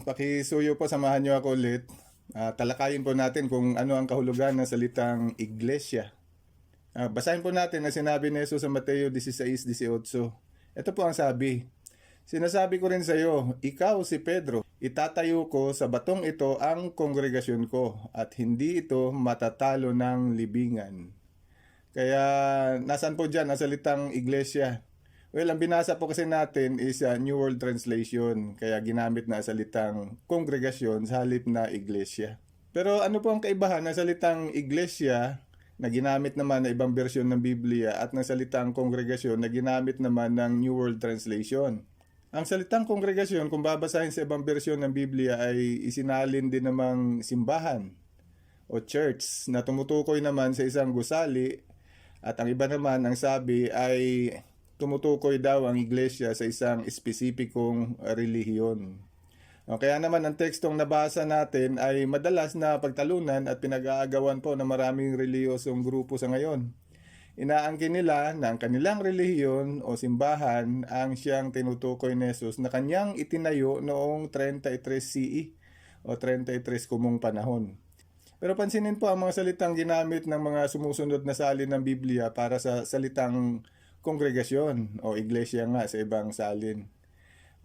pakisuyo po, samahan niyo ako ulit. Talakayin po natin kung ano ang kahulugan ng salitang iglesia. Basahin po natin na sinabi ni Jesus sa Mateo 16:18. Ito po ang sabi, "Sinasabi ko rin sa iyo, ikaw si Pedro, itatayo ko sa batong ito ang kongregasyon ko at hindi ito matatalo ng libingan." Kaya nasan po dyan ang salitang iglesia? Well, ang binasa po kasi natin is New World Translation, kaya ginamit na salitang kongregasyon sa halip na iglesia. Pero ano po ang kaibahan ng salitang iglesia na ginamit naman na ibang bersyon ng Biblia at ng salitang kongregasyon na ginamit naman ng New World Translation? Ang salitang kongregasyon, kung babasahin sa ibang bersyon ng Biblia, ay isinalin din namang simbahan o church na tumutukoy naman sa isang gusali, at ang iba naman ang sabi ay tumutukoy daw ang iglesia sa isang espesipikong relihiyon. Kaya naman ang tekstong nabasa natin ay madalas na pagtalunan at pinag-aagawan po ng maraming relihiyosong grupo sa ngayon. Inaangkin nila na ang kanilang relihiyon o simbahan ang siyang tinutukoy ni Jesus na kanyang itinayo noong 33 CE o 33 kumong panahon. Pero pansinin po ang mga salitang ginamit ng mga sumusunod na salin ng Biblia para sa salitang kongregasyon o iglesia nga sa ibang salin.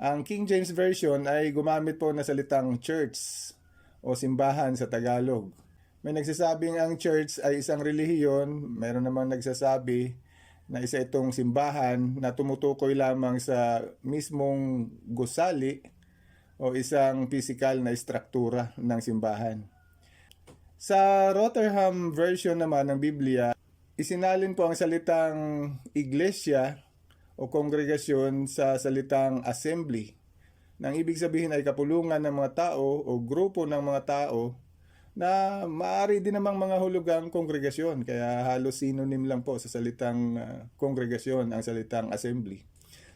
Ang King James Version ay gumamit po ng salitang church o simbahan sa Tagalog. May nagsasabing ang church ay isang relihiyon, mayroon namang nagsasabi na isa itong simbahan na tumutukoy lamang sa mismong gusali o isang physical na istruktura ng simbahan. Sa Rotherham Version naman ng Biblia, isinalin po ang salitang iglesia o kongregasyon sa salitang assembly. Nang ibig sabihin ay kapulungan ng mga tao o grupo ng mga tao na maaari din namang mga hulugang kongregasyon. Kaya halos synonym lang po sa salitang kongregasyon ang salitang assembly.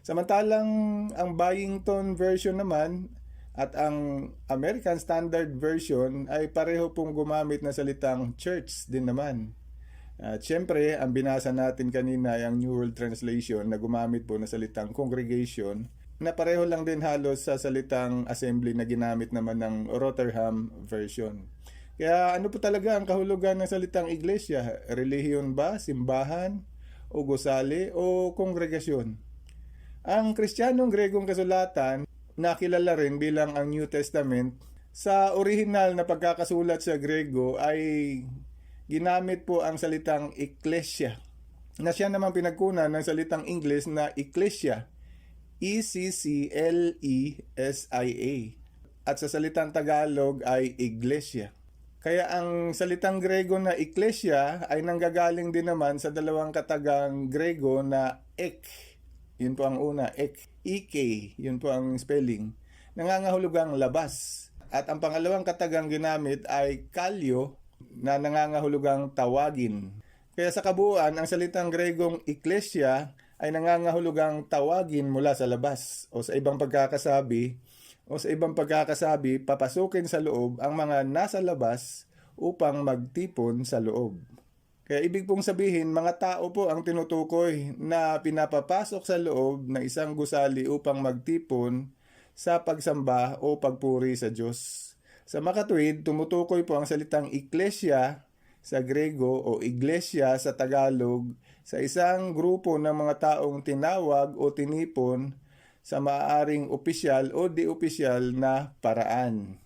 Samantalang ang Byington Version naman at ang American Standard Version ay pareho pong gumamit na salitang church din naman. At syempre, ang binasa natin kanina ay ang New World Translation na gumamit po ng salitang congregation na pareho lang din halos sa salitang assembly na ginamit naman ng Rotherham Version. Kaya ano po talaga ang kahulugan ng salitang iglesia? Relihiyon ba, simbahan, o gusali, o kongregasyon? Ang Kristiyanong Gregong kasulatan na kilala rin bilang ang New Testament, sa orihinal na pagkakasulat sa Grego ay ginamit po ang salitang ecclesia, na siya naman pinagkunan ng salitang Ingles na ecclesia, E-C-C-L-E-S-I-A, at sa salitang Tagalog ay iglesia. Kaya ang salitang Grego na ecclesia ay nanggagaling din naman sa dalawang katagang Grego na ek. Yun po ang una, ek. E-K, yun po ang spelling. Nangangahulugang labas. At ang pangalawang katagang ginamit ay kalyo, na nangangahulugang tawagin. Kaya sa kabuuan, ang salitang Gregong ecclesia ay nangangahulugang tawagin mula sa labas o sa ibang pagkakasabi, papasukin sa loob ang mga nasa labas upang magtipon sa loob. Kaya ibig pong sabihin, mga tao po ang tinutukoy na pinapapasok sa loob ng isang gusali upang magtipon sa pagsamba o pagpuri sa Diyos. Sa makatuwid, tumutukoy po ang salitang ecclesia sa Grego o iglesia sa Tagalog sa isang grupo ng mga taong tinawag o tinipon sa maaaring opisyal o di-opisyal na paraan.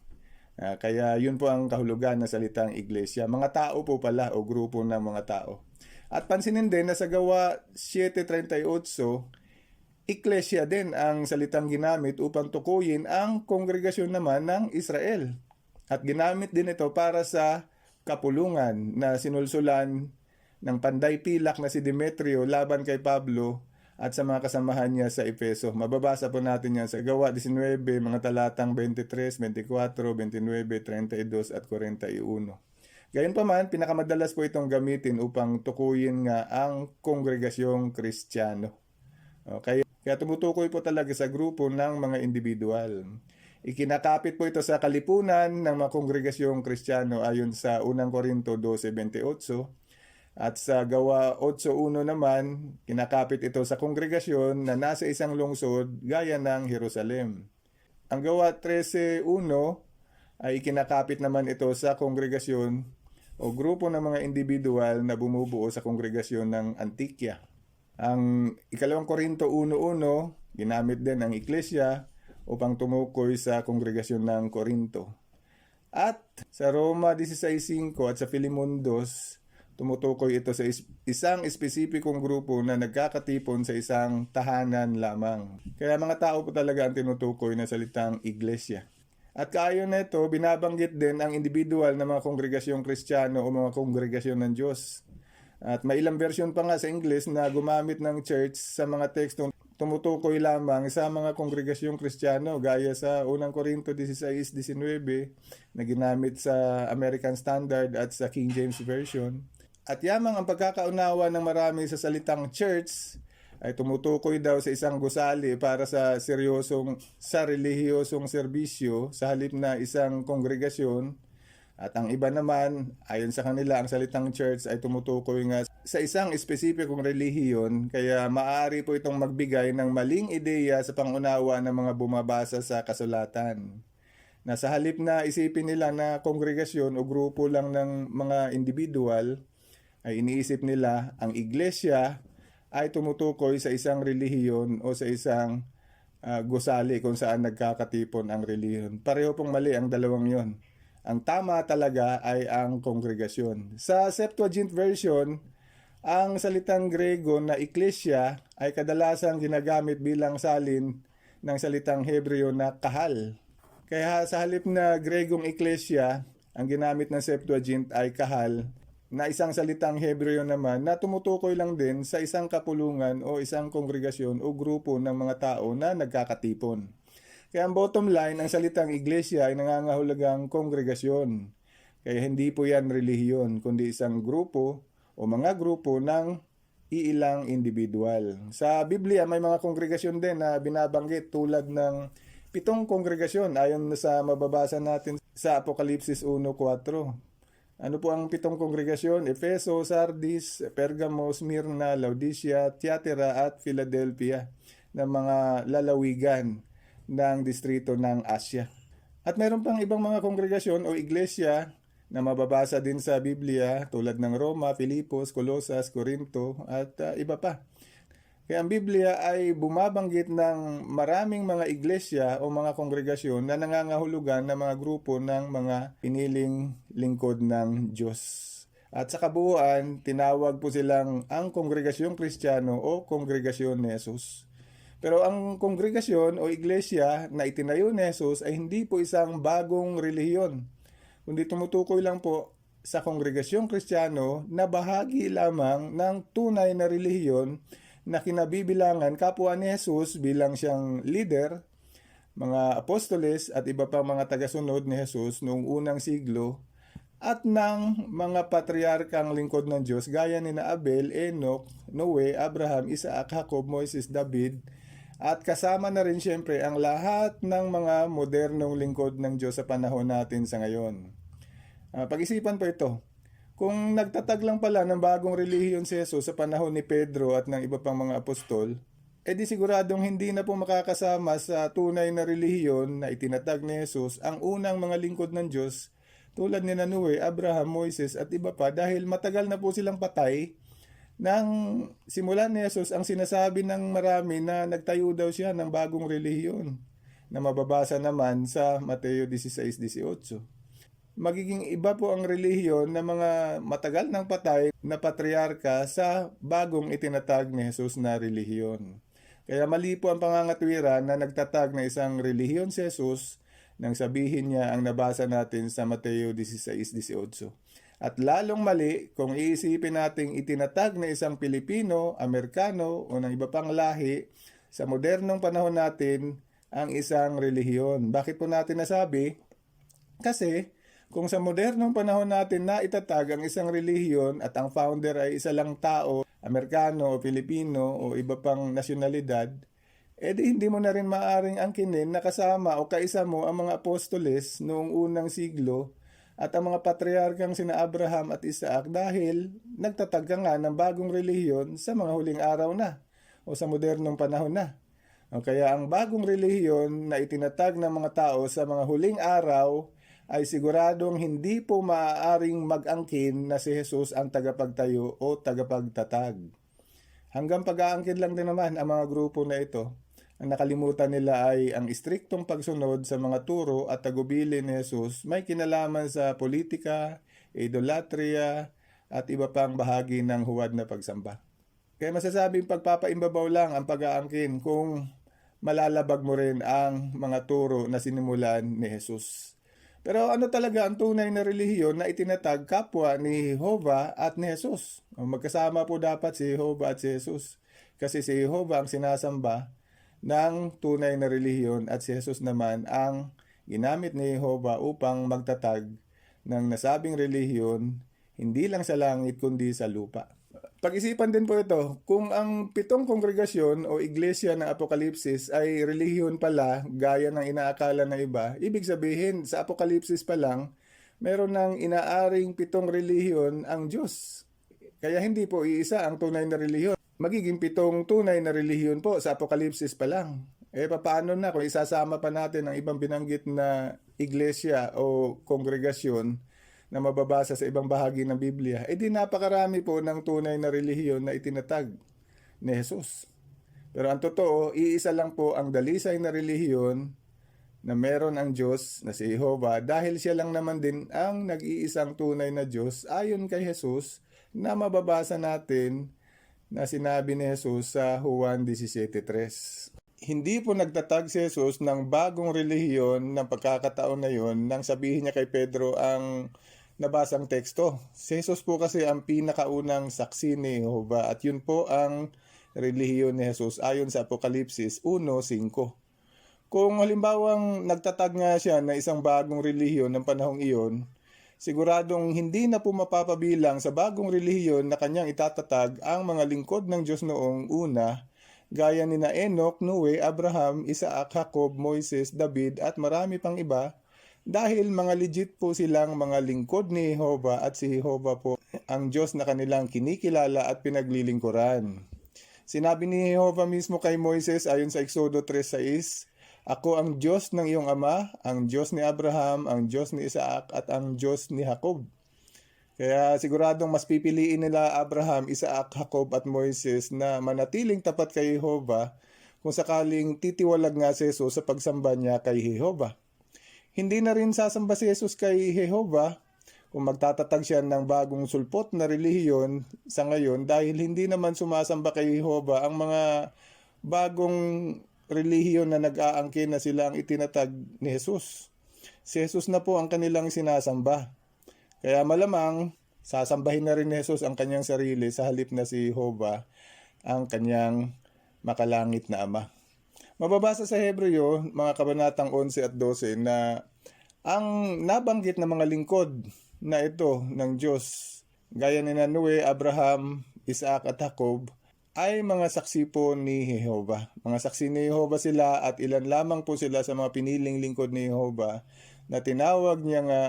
Kaya yun po ang kahulugan ng salitang iglesia. Mga tao po pala o grupo ng mga tao. At pansinin din na sa Gawa 7:38, iglesia din ang salitang ginamit upang tukuyin ang kongregasyon naman ng Israel. At ginamit din ito para sa kapulungan na sinulsulan ng panday pilak na si Demetrio laban kay Pablo at sa mga kasamahan niya sa Efeso. Mababasa po natin yan sa Gawa 19, mga talatang 23, 24, 29, 32 at 41. Gayunpaman, pinakamadalas po itong gamitin upang tukuyin nga ang kongregasyong Kristiyano. Kaya tumutukoy po talaga sa grupo ng mga individual. Ikinakapit po ito sa kalipunan ng mga kongregasyong Kristiyano ayon sa 1 Corinto 12:28. At sa Gawa 8:1 naman, kinakapit ito sa kongregasyon na nasa isang lungsod gaya ng Jerusalem. Ang gawa 13:1 ay kinakapit naman ito sa kongregasyon o grupo ng mga individual na bumubuo sa kongregasyon ng Antikya. Ang ikalawang Korinto 1:1, ginamit din ang Iglesia upang tumukoy sa kongregasyon ng Korinto. At sa Roma 16:5 at sa Filemon 2, tumutukoy ito sa isang espesipikong grupo na nagkakatipon sa isang tahanan lamang. Kaya mga tao po talaga ang tinutukoy na salitang iglesia. At kaayon na ito, binabanggit din ang individual na mga kongregasyong Kristiyano o mga kongregasyon ng Diyos. At may ilang version pa nga sa English na gumamit ng church sa mga tekstong tumutukoy lamang sa mga kongregasyong Kristiyano gaya sa 1 Korinto 16:19 na ginamit sa American Standard at sa King James Version. At yamang ang pagkakaunawa ng marami sa salitang church ay tumutukoy daw sa isang gusali para sa relihiyosong serbisyo sa halip na isang kongregasyon. At ang iba naman, ayon sa kanila, ang salitang church ay tumutukoy nga sa isang espesipikong relihiyon, kaya maaari po itong magbigay ng maling ideya sa pangunawa ng mga bumabasa sa kasulatan. Na sa halip na isipin nila na kongregasyon o grupo lang ng mga individual, ay iniisip nila ang iglesia ay tumutukoy sa isang relihiyon o sa isang gusali kung saan nagkakatipon ang relihiyon. Pareho pong mali ang dalawang yon. Ang tama talaga ay ang kongregasyon. Sa Septuagint version, ang salitang Grego na Ecclesia ay kadalasang ginagamit bilang salin ng salitang Hebreo na kahal. Kaya sa halip na Gregong Ecclesia, ang ginamit ng Septuagint ay kahal, na isang salitang Hebreo naman na tumutukoy lang din sa isang kapulungan o isang kongregasyon o grupo ng mga tao na nagkakatipon. Kaya ang bottom line, ang salitang iglesia ay nangangahulugang kongregasyon. Kaya hindi po yan relihiyon, kundi isang grupo o mga grupo ng iilang individual. Sa Biblia, may mga kongregasyon din na binabanggit tulad ng 7 kongregasyon ayon sa mababasa natin sa Apokalipsis 1:4. Ano po ang 7 kongregasyon? Efeso, Sardis, Pergamo, Smyrna, Laodicea, Thyatira at Philadelphia na mga lalawigan ng distrito ng Asya. At mayroon pang ibang mga kongregasyon o iglesia na mababasa din sa Biblia tulad ng Roma, Filipos, Colosas, Corinto at iba pa. Kaya ang Biblia ay bumabanggit ng maraming mga iglesia o mga kongregasyon na nangangahulugan ng mga grupo ng mga piniling lingkod ng Diyos. At sa kabuuan, tinawag po silang ang Kongregasyong Kristiyano o Kongregasyon ni Jesus. Pero ang kongregasyon o iglesia na itinayo ni Jesus ay hindi po isang bagong relihiyon, kundi tumutukoy lang po sa Kongregasyong Kristiyano na bahagi lamang ng tunay na relihiyon na kinabibilangan kapwa ni Jesus bilang siyang leader, mga apostoles at iba pang mga tagasunod ni Jesus noong unang siglo, at ng mga patriarkang lingkod ng Diyos gaya ni Abel, Enoch, Noe, Abraham, Isaac, Jacob, Moises, David, at kasama na rin siyempre ang lahat ng mga modernong lingkod ng Diyos sa panahon natin sa ngayon. Pag-isipan po ito. Kung nagtatag lang pala ng bagong relihiyon si Jesus sa panahon ni Pedro at ng iba pang mga apostol, edi siguradong hindi na po makakasama sa tunay na relihiyon na itinatag ni Jesus ang unang mga lingkod ng Diyos tulad ni Noe, Abraham, Moises at iba pa dahil matagal na po silang patay. Nang simulan ni Jesus, ang sinasabi ng marami na nagtayo daw siya ng bagong relihiyon na mababasa naman sa Mateo 16:18. Magiging iba po ang relihiyon ng mga matagal nang patay na patriarka sa bagong itinatag ni Jesus na relihiyon. Kaya mali po ang pangangatwiran na nagtatag na isang relihiyon si Jesus nang sabihin niya ang nabasa natin sa Mateo 16:18. At lalong mali kung iisipin nating itinatag na isang Pilipino, Amerikano o ng iba pang lahi sa modernong panahon natin ang isang relihiyon. Bakit po natin nasabi? Kasi kung sa modernong panahon natin na itatag ang isang relihiyon at ang founder ay isa lang tao, Amerikano o Pilipino o iba pang nasyonalidad, edi hindi mo na rin maaring angkinin na kasama o kaisa mo ang mga apostoles noong unang siglo at ang mga patriarkang sina Abraham at Isaac dahil nagtatag nga ng bagong relihiyon sa mga huling araw na o sa modernong panahon na. O kaya ang bagong relihiyon na itinatag ng mga tao sa mga huling araw ay siguradong hindi po maaaring mag-angkin na si Jesus ang tagapagtayo o tagapagtatag. Hanggang pag-aangkin lang din naman ang mga grupo na ito. Ang nakalimutan nila ay ang istriktong pagsunod sa mga turo at tagubilin ni Jesus may kinalaman sa politika, idolatria, at iba pang bahagi ng huwad na pagsamba. Kaya masasabing pagpapaimbabaw lang ang pag-aangkin kung malalabag mo rin ang mga turo na sinimulan ni Jesus. Pero ano talaga ang tunay na relihiyon na itinatag kapwa ni Jehovah at ni Jesus? Magkasama po dapat si Jehovah at si Jesus. Kasi si Jehovah ang sinasamba ng tunay na relihiyon at si Jesus naman ang ginamit ni Jehovah upang magtatag ng nasabing relihiyon hindi lang sa langit kundi sa lupa. Pag-isipan din po ito, kung ang 7 kongregasyon o iglesia ng Apokalipsis ay relihiyon pala gaya ng inaakala ng iba, ibig sabihin sa Apokalipsis pa lang, meron ng inaaring 7 relihiyon ang Diyos. Kaya hindi po iisa ang tunay na relihiyon. Magiging 7 tunay na relihiyon po sa Apokalipsis pa lang. Paano na kung isasama pa natin ang ibang binanggit na iglesia o kongregasyon na mababasa sa ibang bahagi ng Biblia, di napakarami po ng tunay na relihiyon na itinatag ni Jesus. Pero ang totoo, iisa lang po ang dalisay na relihiyon na meron ang Diyos na si Jehovah dahil siya lang naman din ang nag-iisang tunay na Diyos ayon kay Jesus na mababasa natin na sinabi ni Jesus sa Juan 17:3. Hindi po nagtatag si Jesus ng bagong relihiyon ng pagkakataon na yon nang sabihin niya kay Pedro ang nabasang teksto. Si Jesus po kasi ang pinakaunang saksi ni Jehovah at yun po ang relihiyon ni Jesus ayon sa Apokalipsis 1:5. Kung halimbawang nagtatag nga siya na isang bagong relihiyon ng panahong iyon, siguradong hindi na po mapapabilang sa bagong relihiyon na kanyang itatatag ang mga lingkod ng Diyos noong una, gaya ni na Enoch, Noe, Abraham, Isaac, Jacob, Moises, David at marami pang iba, dahil mga legit po silang mga lingkod ni Jehovah at si Jehovah po ang Diyos na kanilang kinikilala at pinaglilingkuran. Sinabi ni Jehovah mismo kay Moises ayon sa Exodo 3:6, "Ako ang Diyos ng iyong ama, ang Diyos ni Abraham, ang Diyos ni Isaac at ang Diyos ni Jacob." Kaya siguradong mas pipiliin nila Abraham, Isaac, Jacob at Moises na manatiling tapat kay Jehovah kung sakaling titiwalag nga si Jesus sa pagsamba niya kay Jehovah. Hindi na rin sasamba si Jesus kay Jehovah kung magtatatag siya ng bagong sulpot na relihiyon sa ngayon dahil hindi naman sumasamba kay Jehovah ang mga bagong relihiyon na nag-aangkin na sila ang itinatag ni Jesus. Si Jesus na po ang kanilang sinasamba. Kaya malamang sasambahin na rin ni Jesus ang kanyang sarili sa halip na si Jehovah ang kanyang makalangit na Ama. Mababasa sa Hebreo, mga kabanatang 11 at 12 na ang nabanggit na mga lingkod na ito ng Diyos, gaya ni Noe, Abraham, Isaac at Jacob, ay mga saksi po ni Jehovah. Mga saksi ni Jehovah sila at ilan lamang po sila sa mga piniling lingkod ni Jehovah na tinawag niya nga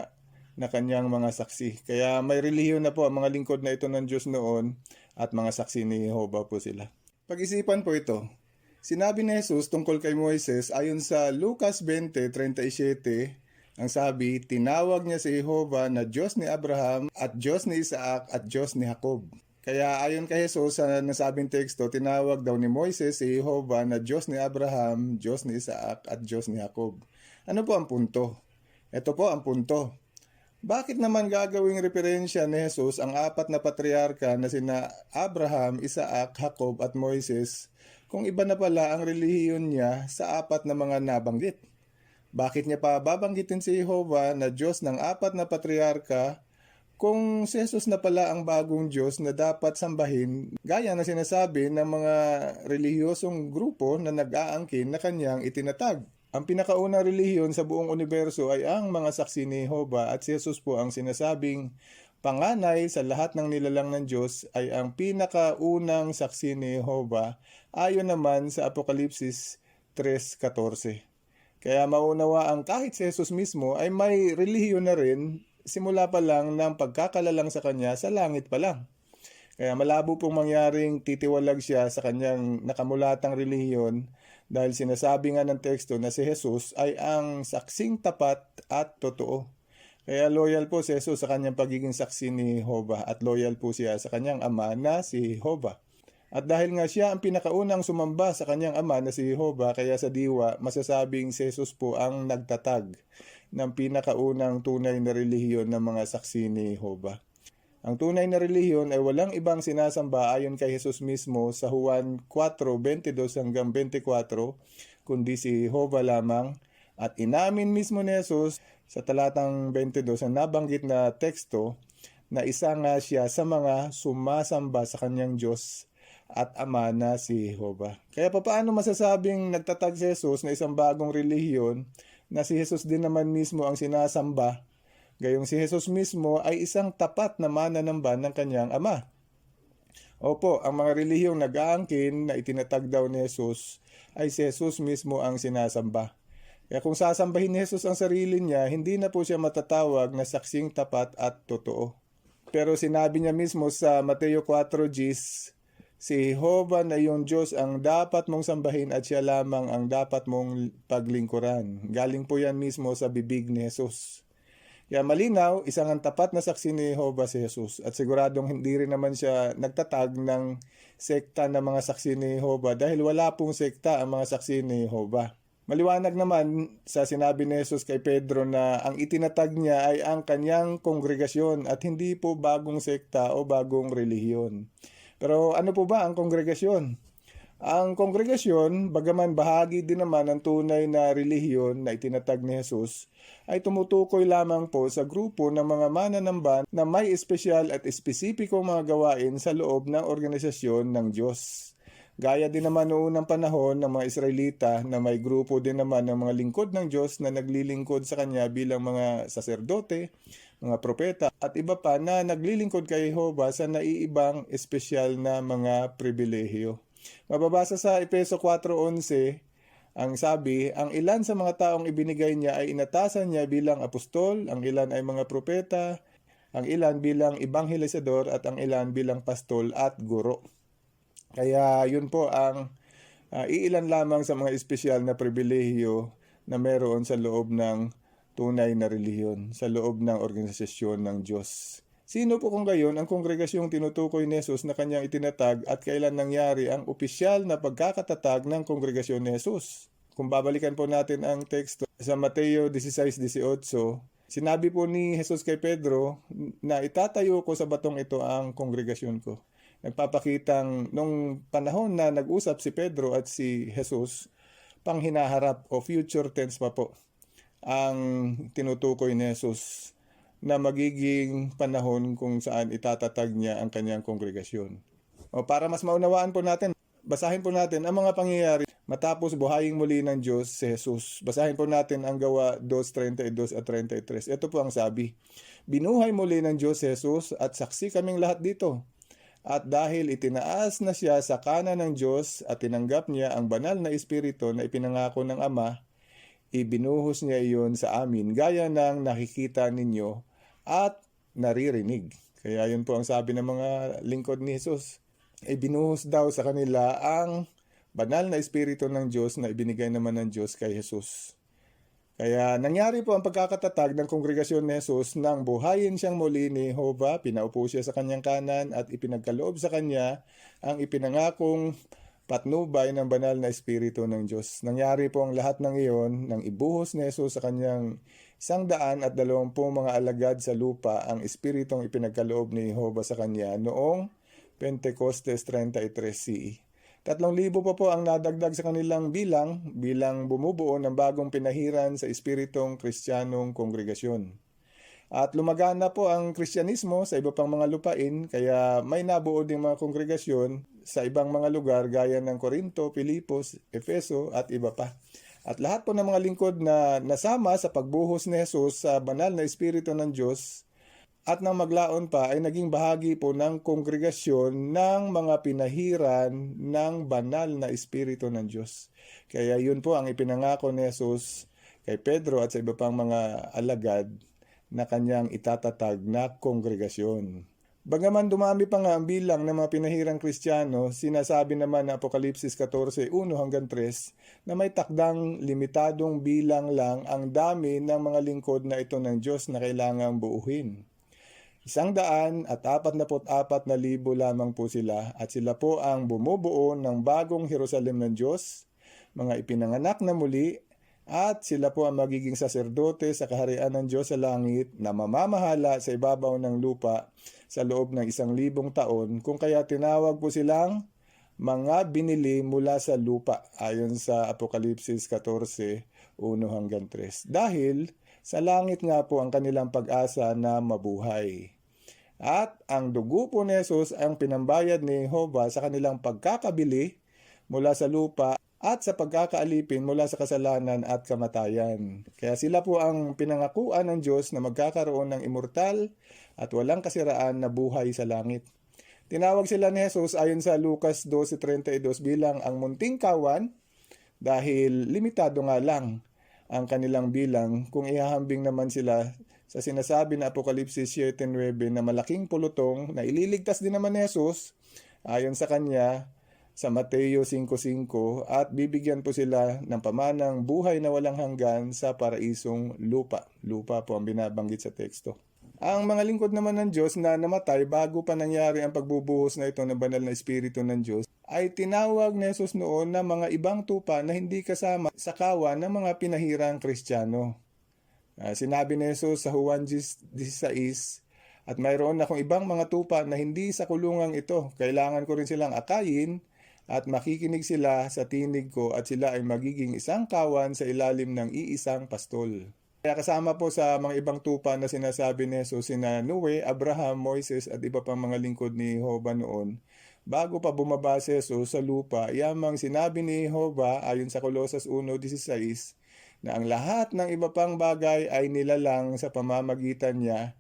na kanyang mga saksi. Kaya may relihiyon na po ang mga lingkod na ito ng Diyos noon at mga saksi ni Jehovah po sila. Pag-isipan po ito. Sinabi ni Jesus tungkol kay Moises ayon sa Lucas 20:37, ang sabi, tinawag niya si Jehovah na Diyos ni Abraham at Diyos ni Isaac at Diyos ni Jacob. Kaya ayon kay Jesus sa nasabing teksto, tinawag daw ni Moises si Jehovah na Diyos ni Abraham, Diyos ni Isaac at Diyos ni Jacob. Ano po ang punto? Ito po ang punto. Bakit naman gagawing referensya ni Jesus ang 4 na patriarka na sina Abraham, Isaac, Jacob at Moises kung iba na pala ang relihiyon niya sa 4 na mga nabanggit? Bakit niya pa babanggitin si Jehovah na Diyos ng 4 na patriarka kung si Jesus na pala ang bagong Diyos na dapat sambahin gaya na sinasabi ng mga relihiyosong grupo na nag-aangkin na kanyang itinatag? Ang pinakaunang relihiyon sa buong universo ay ang mga saksi ni Jehovah at si Jesus po ang sinasabing panganay sa lahat ng nilalang ng Diyos ay ang pinakaunang saksi ni Jehovah ayon naman sa Apokalipsis 3:14. Kaya maunawa ang kahit si Jesus mismo ay may relihiyon na rin simula pa lang ng pagkakalalang sa kanya sa langit pa lang. Kaya malabo pong mangyaring titiwalag siya sa kanyang nakamulatang relihiyon Dahil sinasabi nga ng teksto na si Jesus ay ang saksing tapat at totoo. Kaya loyal po si Jesus sa kanyang pagiging saksi ni Jehovah at loyal po siya sa kanyang ama na si Jehovah. At dahil nga siya ang pinakaunang sumamba sa kanyang ama na si Jehovah, kaya sa diwa masasabing si Jesus po ang nagtatag ng pinakaunang tunay na relihiyon ng mga saksi ni Jehovah. Ang tunay na relihiyon ay walang ibang sinasamba ayon kay Jesus mismo sa Juan 4:22 hanggang 24, kundi si Jehovah lamang. At inamin mismo ni Jesus sa talatang 22 ang nabanggit na teksto na isa nga siya sa mga sumasamba sa kanyang Diyos at Ama na si Jehovah. Kaya paano masasabing nagtatag si Jesus na isang bagong relihiyon na si Jesus din naman mismo ang sinasamba? Gayong si Jesus mismo ay isang tapat na mananamba ng kanyang ama. Opo, ang mga relihiyong nag-aangkin na itinatag daw ni Jesus ay si Jesus mismo ang sinasamba. Kaya kung sasambahin ni Jesus ang sarili niya, hindi na po siya matatawag na saksing tapat at totoo. Pero sinabi niya mismo sa Mateo 4:10, si Jehovah na iyong Diyos ang dapat mong sambahin at siya lamang ang dapat mong paglingkuran. Galing po yan mismo sa bibig ni Jesus. Kaya malinaw, isang ang tapat na saksi ni Jehovah si Jesus at siguradong hindi rin naman siya nagtatag ng sekta ng mga saksi ni Jehovah dahil wala pong sekta ang mga saksi ni Jehovah. Maliwanag naman sa sinabi ni Jesus kay Pedro na ang itinatag niya ay ang kanyang kongregasyon at hindi po bagong sekta o bagong relihiyon. Pero ano po ba ang kongregasyon? Ang kongregasyon, bagaman bahagi din naman ng tunay na relihiyon na itinatag ni Jesus, ay tumutukoy lamang po sa grupo ng mga mananamba na may espesyal at espesipikong mga gawain sa loob ng organisasyon ng Diyos. Gaya din naman noon ng panahon ng mga Israelita na may grupo din naman ng mga lingkod ng Diyos na naglilingkod sa Kanya bilang mga saserdote, mga propeta at iba pa na naglilingkod kay Jehovah sa naiibang espesyal na mga pribilehiyo. Mababasa sa Efeso 4:11, ang sabi, ang ilan sa mga taong ibinigay niya ay inatasan niya bilang apostol, ang ilan ay mga propeta, ang ilan bilang ebanghelisador at ang ilan bilang pastol at guro. Kaya yun po ang iilan lamang sa mga espesyal na pribilehiyo na meron sa loob ng tunay na relihiyon, sa loob ng organisasyon ng Diyos. Sino po kung gayon ang kongregasyong tinutukoy ni Jesus na kanyang itinatag at kailan nangyari ang opisyal na pagkakatatag ng kongregasyon ni Jesus? Kung babalikan po natin ang teksto sa Mateo 16:18, sinabi po ni Jesus kay Pedro na itatayo ko sa batong ito ang kongregasyon ko. Nagpapakitang nung panahon na nag-usap si Pedro at si Jesus, pang hinaharap o future tense pa po ang tinutukoy ni Jesus na magiging panahon kung saan itatatag niya ang kanyang kongregasyon. O para mas maunawaan po natin, basahin po natin ang mga pangyayari matapos buhayin muli ng Diyos si Jesus. Basahin po natin ang Gawa 2:32 at 33. Ito po ang sabi, binuhay muli ng Diyos si Jesus at saksi kaming lahat dito. At dahil itinaas na siya sa kanan ng Diyos at tinanggap niya ang banal na Espiritu na ipinangako ng Ama, ibinuhos niya iyon sa amin gaya ng nakikita ninyo at naririnig. Kaya yun po ang sabi ng mga lingkod ni Jesus. Ibinuhos daw sa kanila ang banal na Espiritu ng Diyos na ibinigay naman ng Diyos kay Jesus. Kaya nangyari po ang pagkakatatag ng kongregasyon ni Jesus nang buhayin siyang muli ni Jehovah, pinaupo siya sa kanyang kanan at ipinagkaloob sa kanya ang ipinangakong patnubay ng banal na Espiritu ng Diyos. Nangyari po ang lahat ng iyon nang ibuhos ni Jesus sa kanyang 120 mga alagad sa lupa ang Espiritong ipinagkaloob ni Jehovah sa kanya noong Pentecostes 33 CE. 3,000 pa po ang nadagdag sa kanilang bilang bumubuo ng bagong pinahiran sa Espiritong Kristiyanong kongregasyon. At lumagana po ang Kristyanismo sa iba pang mga lupain, kaya may nabuo ding mga kongregasyon sa ibang mga lugar gaya ng Corinto, Filipos, Efeso at iba pa. At lahat po ng mga lingkod na nasama sa pagbuhos ni Jesus sa banal na Espiritu ng Diyos at nang maglaon pa ay naging bahagi po ng kongregasyon ng mga pinahiran ng banal na Espiritu ng Diyos. Kaya yun po ang ipinangako ni Jesus kay Pedro at sa iba pang mga alagad na kanyang itatatag na kongregasyon. Bagaman dumami pa nga ang bilang ng mga pinahirang Kristiyano, sinasabi naman ng Apokalipsis 14:1-3 na may takdang limitadong bilang lang ang dami ng mga lingkod na ito ng Diyos na kailangang buuhin. 144,000 lamang po sila at sila po ang bumubuo ng bagong Jerusalem ng Diyos, mga ipinanganak na muli, at sila po ang magiging saserdote sa kaharian ng Diyos sa langit na mamamahala sa ibabaw ng lupa sa loob ng 1,000 taon, kung kaya tinawag po silang mga binili mula sa lupa ayon sa Apokalipsis 14:1-3. Dahil sa langit nga po ang kanilang pag-asa na mabuhay. At ang dugo po ni Jesus ang pinambayad ni Jehovah sa kanilang pagkakabili mula sa lupa at sa pagkakaalipin mula sa kasalanan at kamatayan. Kaya sila po ang pinangakuan ng Diyos na magkakaroon ng immortal at walang kasiraan na buhay sa langit. Tinawag sila ni Jesus ayon sa Lucas 12:32 bilang ang munting kawan dahil limitado nga lang ang kanilang bilang kung ihahambing naman sila sa sinasabi na Apokalipsis 7:9 na malaking pulutong na ililigtas din naman ni Jesus ayon sa kanya sa Mateo 5:5 at bibigyan po sila ng pamanang buhay na walang hanggan sa paraisong lupa. Lupa po ang binabanggit sa teksto. Ang mga lingkod naman ng Diyos na namatay bago pa nangyari ang pagbubuhos na ito ng banal na Espiritu ng Diyos ay tinawag ni Jesus noon na mga ibang tupa na hindi kasama sa kawan ng mga pinahirang Kristiyano. Sinabi ni Jesus sa Juan 16, at mayroon akong ibang mga tupa na hindi sa kulungang ito. Kailangan ko rin silang akayin at makikinig sila sa tinig ko at sila ay magiging isang kawan sa ilalim ng iisang pastol. Kaya kasama po sa mga ibang tupa na sinasabi ni Jesus sina Noe, Abraham, Moises at iba pang mga lingkod ni Jehovah noon. Bago pa bumaba si Jesus sa lupa, yamang sinabi ni Jehovah ayon sa Kolosas 1:16 na ang lahat ng iba pang bagay ay nilalang sa pamamagitan niya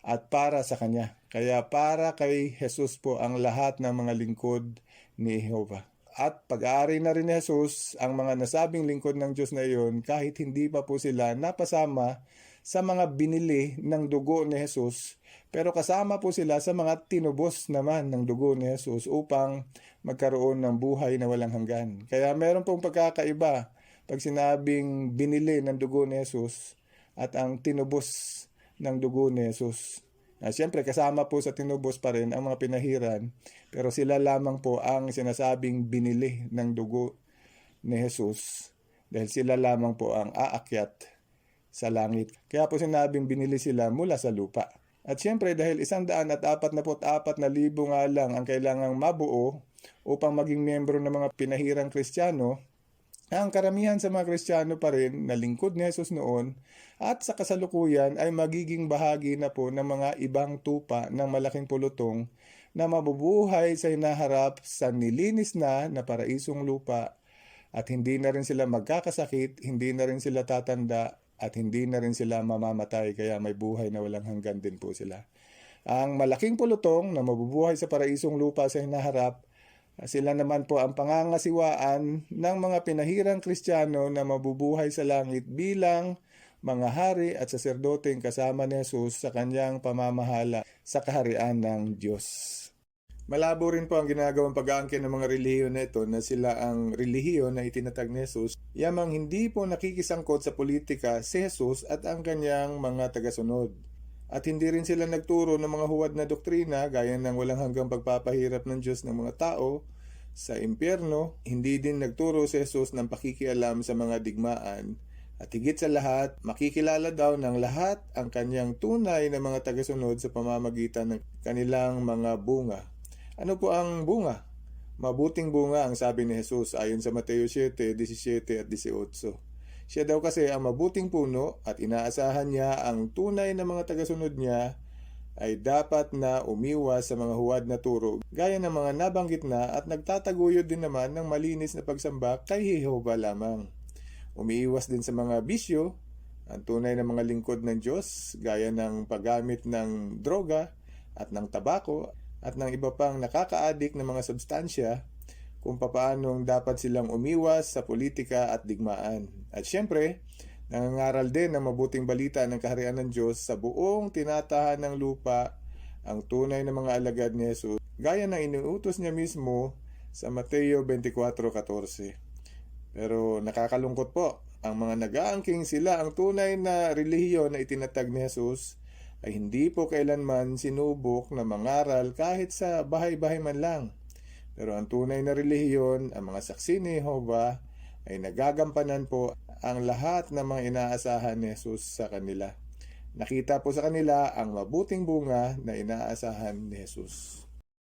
at para sa kanya. Kaya para kay Jesus po ang lahat ng mga lingkod ni Jehovah. At pag-aari na rin ni Jesus ang mga nasabing lingkod ng Diyos na iyon kahit hindi pa po sila napasama sa mga binili ng dugo ni Jesus, pero kasama po sila sa mga tinubos naman ng dugo ni Jesus upang magkaroon ng buhay na walang hanggan. Kaya meron pong pagkakaiba pag sinabing binili ng dugo ni Jesus at ang tinubos ng dugo ni Jesus. Siyempre kasama po sa tinubos pa rin ang mga pinahiran, pero sila lamang po ang sinasabing binili ng dugo ni Jesus dahil sila lamang po ang aakyat sa langit. Kaya po sinabing binili sila mula sa lupa. At siyempre dahil 144,000 nga lang ang kailangang mabuo upang maging miyembro ng mga pinahirang Kristiyano, ang karamihan sa mga Kristiyano pa rin na lingkod ni Jesus noon at sa kasalukuyan ay magiging bahagi na po ng mga ibang tupa ng malaking pulutong na mabubuhay sa hinaharap sa nilinis na paraisong lupa at hindi na rin sila magkakasakit, hindi na rin sila tatanda at hindi na rin sila mamamatay, kaya may buhay na walang hanggan din po sila. Ang malaking pulutong na mabubuhay sa paraisong lupa sa hinaharap, sila naman po ang pangangasiwaan ng mga pinahirang Kristiyano na mabubuhay sa langit bilang mga hari at saserdoteng kasama ni Jesus sa kanyang pamamahala sa kaharian ng Diyos. Malabo rin po ang ginagawang pag-aangkin ng mga relihiyon na ito na sila ang relihiyon na itinatag ni Jesus, yamang hindi po nakikisangkot sa politika si Jesus at ang kanyang mga tagasunod. At hindi rin sila nagturo ng mga huwad na doktrina gaya ng walang hanggang pagpapahirap ng Diyos ng mga tao sa impyerno. Hindi din nagturo si Jesus ng pakikialam sa mga digmaan. At higit sa lahat, makikilala daw ng lahat ang kanyang tunay na mga tagasunod sa pamamagitan ng kanilang mga bunga. Ano po ang bunga? Mabuting bunga ang sabi ni Jesus ayon sa Mateo 7:17 at 18. Siya daw kasi ang mabuting puno at inaasahan niya ang tunay na mga tagasunod niya ay dapat na umiwas sa mga huwad na turo gaya ng mga nabanggit na at nagtataguyod din naman ng malinis na pagsamba kay Jehovah lamang. Umiiwas din sa mga bisyo, ang tunay na mga lingkod ng Diyos gaya ng paggamit ng droga at ng tabako at ng iba pang nakaka-addict na mga substansya, kung papaanong dapat silang umiwas sa politika at digmaan. At syempre, nangangaral din ng mabuting balita ng kaharian ng Diyos sa buong tinatahan ng lupa ang tunay na mga alagad ni Jesus, gaya ng iniutos niya mismo sa Mateo 24:14. Pero nakakalungkot po, ang mga nag-aangking sila ang tunay na relihiyon na itinatag ni Jesus ay hindi po kailanman sinubok na mangaral kahit sa bahay-bahay man lang. Pero ang tunay na relihiyon, ang mga saksi ni Jehovah, ay nagagampanan po ang lahat ng mga inaasahan ni Jesus sa kanila. Nakita po sa kanila ang mabuting bunga na inaasahan ni Jesus.